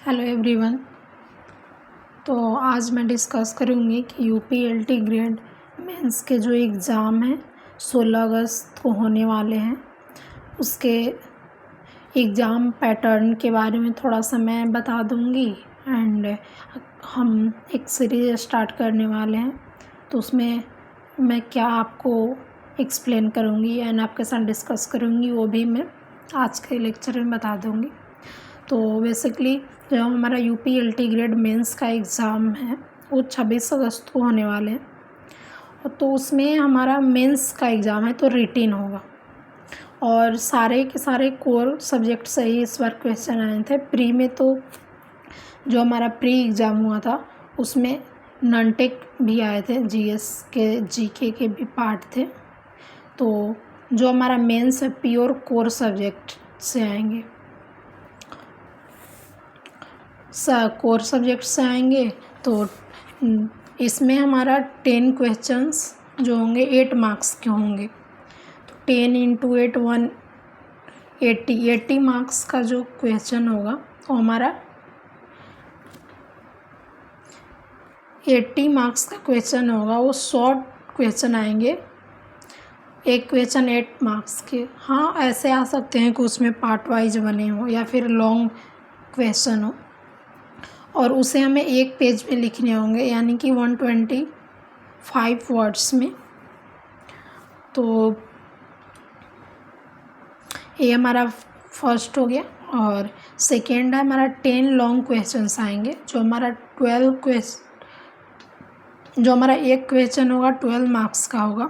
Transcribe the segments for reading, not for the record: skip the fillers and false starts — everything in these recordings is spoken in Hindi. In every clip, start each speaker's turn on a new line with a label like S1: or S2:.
S1: Hello everyone. तो आज मैं डिस्कस करूँगी कि यूपीएलटी ग्रेड मेंस के जो एग्ज़ाम हैं 16 अगस्त को होने वाले हैं, उसके एग्ज़ाम पैटर्न के बारे में थोड़ा सा मैं बता दूँगी। एंड हम एक सीरीज़ स्टार्ट करने वाले हैं, तो उसमें मैं क्या आपको एक्सप्लेन करूँगी एंड आपके साथ डिस्कस करूँगी, वो भी मैं आज के लेक्चर में बता दूँगी। तो बेसिकली जो हमारा यूपीएलटी ग्रेड मेंस का एग्ज़ाम है वो 26 अगस्त को होने वाले हैं। तो उसमें हमारा मेंस का एग्ज़ाम है तो रिटिन होगा, और सारे के सारे कोर सब्जेक्ट से ही इस बार क्वेश्चन आए थे। प्री में तो जो हमारा प्री एग्ज़ाम हुआ था उसमें नॉनटेक भी आए थे, जीएस के जीके के भी पार्ट थे। तो जो हमारा मेंस है प्योर कोर सब्जेक्ट से आएंगे, कोर सब्जेक्ट से आएंगे। तो इसमें हमारा 10 क्वेश्चंस जो होंगे 8 मार्क्स के होंगे। तो 10 इंटू 8 180 मार्क्स का जो क्वेश्चन होगा वो हमारा 80 मार्क्स का क्वेश्चन होगा। वो शॉर्ट क्वेश्चन आएंगे, एक क्वेश्चन 8 मार्क्स के। हाँ, ऐसे आ सकते हैं कि उसमें पार्ट वाइज बने हो या फिर लॉन्ग क्वेश्चन हो, और उसे हमें एक पेज में लिखने होंगे, यानी कि 125 वर्ड्स में। तो ये हमारा फर्स्ट हो गया। और सेकेंड है हमारा 10 लॉन्ग क्वेश्चंस आएंगे, जो हमारा जो हमारा एक क्वेश्चन होगा 12 मार्क्स का होगा।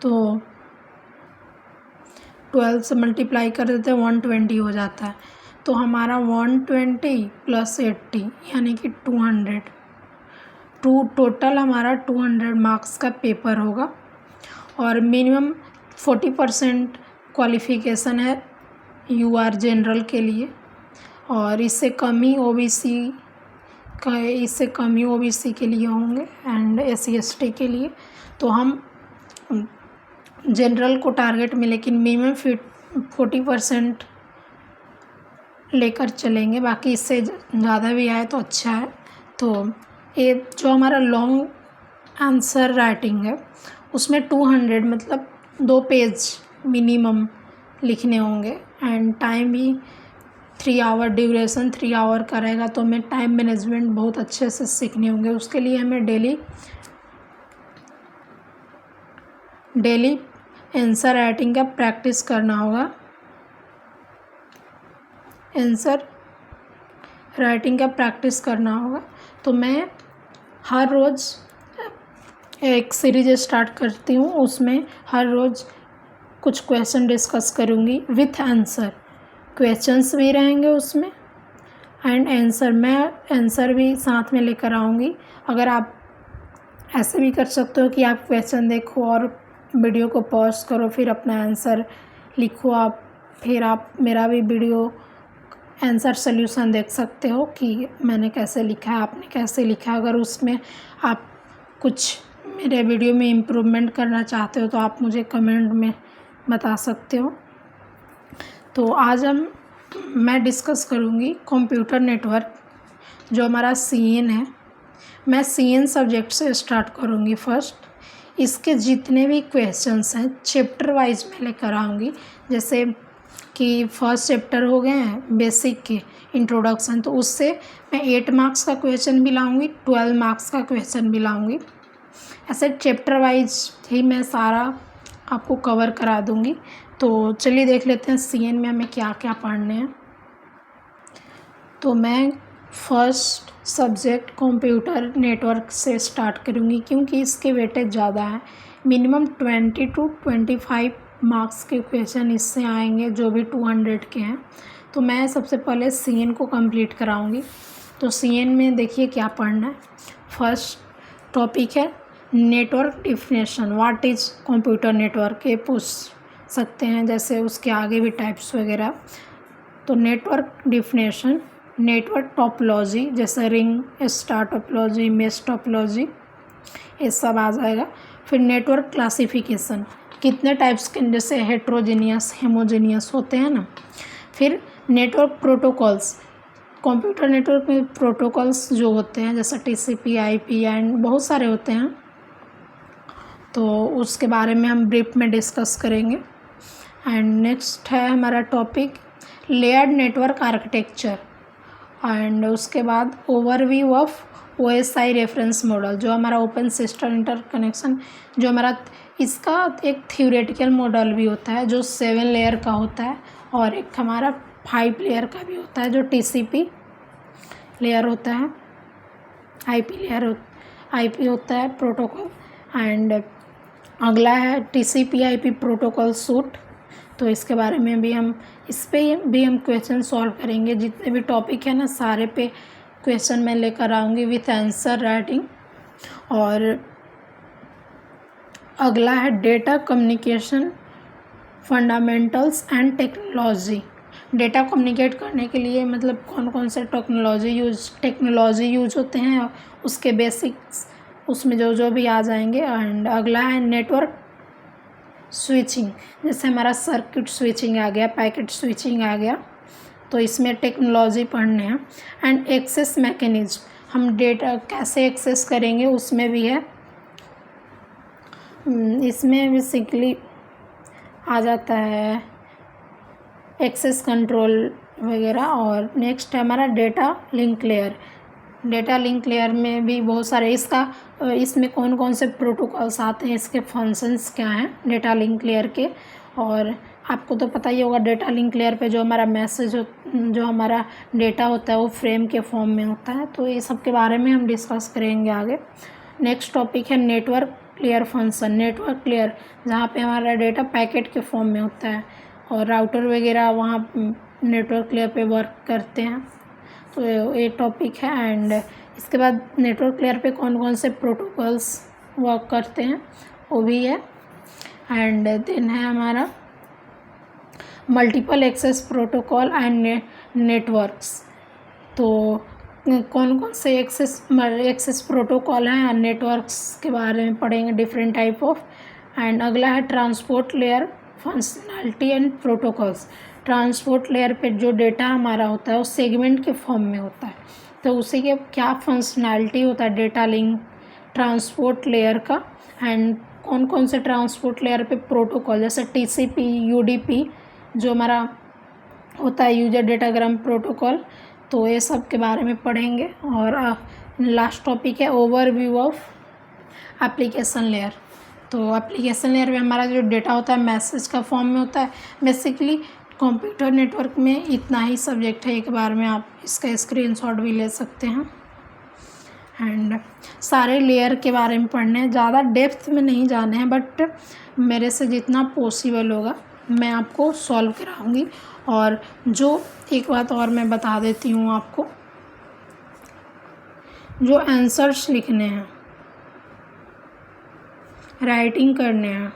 S1: तो 12 से मल्टीप्लाई कर देते हैं 120 हो जाता है। तो हमारा 120 + 80 यानी कि 200 टोटल हमारा 200 मार्क्स का पेपर होगा। और मिनिमम 40% क्वालिफ़िकेशन है यूआर जनरल के लिए, और इससे कम ही ओबीसी के लिए होंगे एंड एससी एसटी के लिए। तो हम जनरल को टारगेट में लेकिन मिनिमम 40% लेकर चलेंगे, बाकी इससे ज़्यादा भी आए तो अच्छा है। तो ये जो हमारा लॉन्ग आंसर राइटिंग है उसमें 200 मतलब 2 पेज मिनिमम लिखने होंगे, एंड टाइम भी 3 आवर, ड्यूरेशन 3 आवर का रहेगा। तो हमें टाइम मैनेजमेंट बहुत अच्छे से सीखने होंगे। उसके लिए हमें डेली आंसर राइटिंग का प्रैक्टिस करना होगा। आंसर राइटिंग का प्रैक्टिस करना होगा। तो मैं हर रोज़ एक सीरीज स्टार्ट करती हूँ, उसमें हर रोज़ कुछ क्वेश्चन डिस्कस करूँगी विथ आंसर। क्वेश्चंस भी रहेंगे उसमें एंड आंसर, मैं आंसर भी साथ में लेकर आऊँगी। अगर आप ऐसे भी कर सकते हो कि आप क्वेश्चन देखो और वीडियो को पॉज करो, फिर अपना आंसर लिखो आप, फिर आप मेरा भी वीडियो आंसर सॉल्यूशन देख सकते हो कि मैंने कैसे लिखा है, आपने कैसे लिखा है। अगर उसमें आप कुछ मेरे वीडियो में इम्प्रूवमेंट करना चाहते हो तो आप मुझे कमेंट में बता सकते हो। तो आज मैं डिस्कस करूँगी कंप्यूटर नेटवर्क, जो हमारा सीएन है। मैं सीएन सब्जेक्ट से स्टार्ट करूँगी फर्स्ट। इसके जितने भी क्वेश्चंस हैं चैप्टर वाइज में लेकर आऊँगी। जैसे कि फर्स्ट चैप्टर हो गए हैं बेसिक के इंट्रोडक्शन, तो उससे मैं 8 मार्क्स का क्वेश्चन भी लाऊँगी, 12 मार्क्स का क्वेश्चन भी लाऊँगी। ऐसे चैप्टर वाइज ही मैं सारा आपको कवर करा दूँगी। तो चलिए देख लेते हैं सीएन में हमें क्या क्या पढ़ने हैं। तो मैं फर्स्ट सब्जेक्ट कंप्यूटर नेटवर्क से स्टार्ट करूँगी, क्योंकि इसके वेटेज ज़्यादा है। मिनिमम 20 to 25 मार्क्स के क्वेश्चन इससे आएंगे, जो भी 200 के हैं। तो मैं सबसे पहले सीएन को कंप्लीट कराऊंगी। तो सीएन में देखिए क्या पढ़ना है। फर्स्ट टॉपिक है network definition, what is computer network, ये पूछ सकते हैं, जैसे उसके आगे भी टाइप्स वगैरह। तो नेटवर्क डिफिनेशन, नेटवर्क टोपोलॉजी जैसे ring, star topology, mesh topology, ये सब आ जाएगा। फिर नेटवर्क क्लासिफिकेशन, कितने टाइप्स के, जैसे हेट्रोजीनियस, हेमोजीनियस होते हैं ना। फिर नेटवर्क प्रोटोकॉल्स, कंप्यूटर नेटवर्क में प्रोटोकॉल्स जो होते हैं जैसे TCP IP एंड बहुत सारे होते हैं, तो उसके बारे में हम ब्रीफ में डिस्कस करेंगे। एंड नेक्स्ट है हमारा topic layered network architecture, and उसके बाद overview of OSI reference model, जो हमारा ओपन सिस्टम इंटरकनेक्शन, जो हमारा इसका एक थ्योरेटिकल मॉडल भी होता है जो 7 लेयर का होता है, और एक हमारा 5 लेयर का भी होता है जो TCP लेयर होता है, IP होता है प्रोटोकॉल। एंड अगला है TCP IP प्रोटोकॉल सूट, तो इसके बारे में भी इस पे भी हम क्वेश्चन सॉल्व करेंगे। जितने भी टॉपिक है ना सारे पे क्वेश्चन मैं लेकर आऊँगी विथ आंसर राइटिंग। और अगला है data communication fundamentals and technology. Data communicate करने के लिए मतलब कौन कौन से टेक्नोलॉजी यूज होते हैं, उसके बेसिक्स उसमें जो भी आ जाएंगे। एंड अगला है नेटवर्क स्विचिंग, जैसे हमारा सर्किट स्विचिंग आ गया, पैकेट स्विचिंग आ गया, तो इसमें टेक्नोलॉजी पढ़ने हैं। एंड एक्सेस मैकेनिज्म, हम डेटा कैसे एक्सेस करेंगे उसमें भी है, इसमें बेसिकली आ जाता है एक्सेस कंट्रोल वगैरह। और नेक्स्ट है हमारा data link layer. Data link layer में भी बहुत सारे इसमें कौन कौन से प्रोटोकॉल्स आते हैं, इसके फंक्शंस क्या हैं डेटा लिंक लेयर के। और आपको तो पता ही होगा डेटा लिंक लेयर पे जो हमारा जो हमारा डेटा होता है वो फ्रेम के फॉर्म में होता है, तो ये सब के बारे में हम डिस्कस करेंगे आगे। नेक्स्ट टॉपिक है network layer function. Network layer जहाँ पे हमारा डेटा पैकेट के फॉर्म में होता है और राउटर वगैरह वहाँ नेटवर्क लेयर पे वर्क करते हैं, तो ये टॉपिक है। एंड इसके बाद नेटवर्क लेयर पे कौन कौन से प्रोटोकॉल्स वर्क करते हैं वो भी है। एंड देन है हमारा multiple access protocol and networks, तो कौन कौन से एक्सेस प्रोटोकॉल हैं और नेटवर्क्स के बारे में पढ़ेंगे, डिफरेंट टाइप ऑफ। एंड अगला है transport layer functionality and protocols. Transport layer पे जो डेटा हमारा होता है वो सेगमेंट के फॉर्म में होता है, तो उसी के क्या फंक्शनैलिटी होता है डेटा लिंक ट्रांसपोर्ट लेयर का। एंड कौन कौन से ट्रांसपोर्ट लेयर पे प्रोटोकॉल जैसे TCP UDP जो हमारा होता है यूजर डेटाग्राम प्रोटोकॉल, तो ये सब के बारे में पढ़ेंगे। और लास्ट टॉपिक है ओवरव्यू ऑफ एप्लीकेशन लेयर। तो एप्लीकेशन लेयर में हमारा जो डेटा होता है मैसेज का फॉर्म में होता है। बेसिकली कंप्यूटर नेटवर्क में इतना ही सब्जेक्ट है, एक बार में आप इसका स्क्रीनशॉट भी ले सकते हैं। एंड सारे लेयर के बारे में पढ़ने हैं, ज़्यादा डेप्थ में नहीं जाने हैं, बट मेरे से जितना पॉसिबल होगा मैं आपको सॉल्व कराऊंगी। और जो एक बात और मैं बता देती हूँ आपको, जो आंसर्स लिखने हैं राइटिंग करने हैं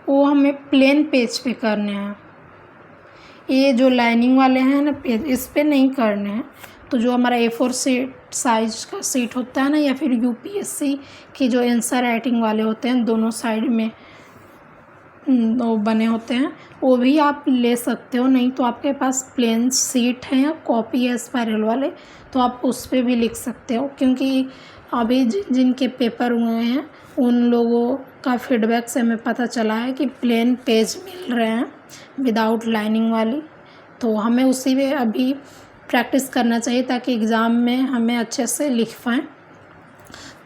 S1: वो हमें प्लेन पेज पे करने हैं। ये जो लाइनिंग वाले हैं ना पेज, इस पे नहीं करने हैं। तो जो हमारा A4 साइज का सीट होता है ना, या फिर UPSC की जो आंसर राइटिंग वाले होते हैं दोनों साइड में वो बने होते हैं, वो भी आप ले सकते हो। नहीं तो आपके पास प्लेन सीट है या कॉपी है स्पाइरल वाले, तो आप उस पर भी लिख सकते हो। क्योंकि अभी जिनके पेपर हुए हैं उन लोगों का फीडबैक से हमें पता चला है कि प्लेन पेज मिल रहे हैं विदाउट लाइनिंग वाली, तो हमें उसी में अभी प्रैक्टिस करना चाहिए ताकि एग्ज़ाम में हमें अच्छे से लिख पाएँ।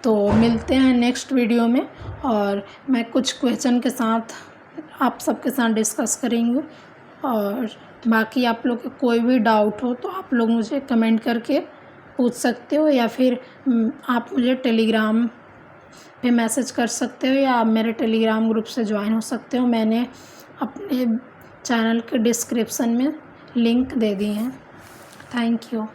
S1: तो मिलते हैं नेक्स्ट वीडियो में, और मैं कुछ क्वेश्चन के साथ आप सबके साथ डिस्कस करेंगे। और बाकी आप लोग को कोई भी डाउट हो तो आप लोग मुझे कमेंट करके पूछ सकते हो, या फिर आप मुझे टेलीग्राम पे मैसेज कर सकते हो, या आप मेरे टेलीग्राम ग्रुप से ज्वाइन हो सकते हो। मैंने अपने चैनल के डिस्क्रिप्शन में लिंक दे दी हैं। Thank you.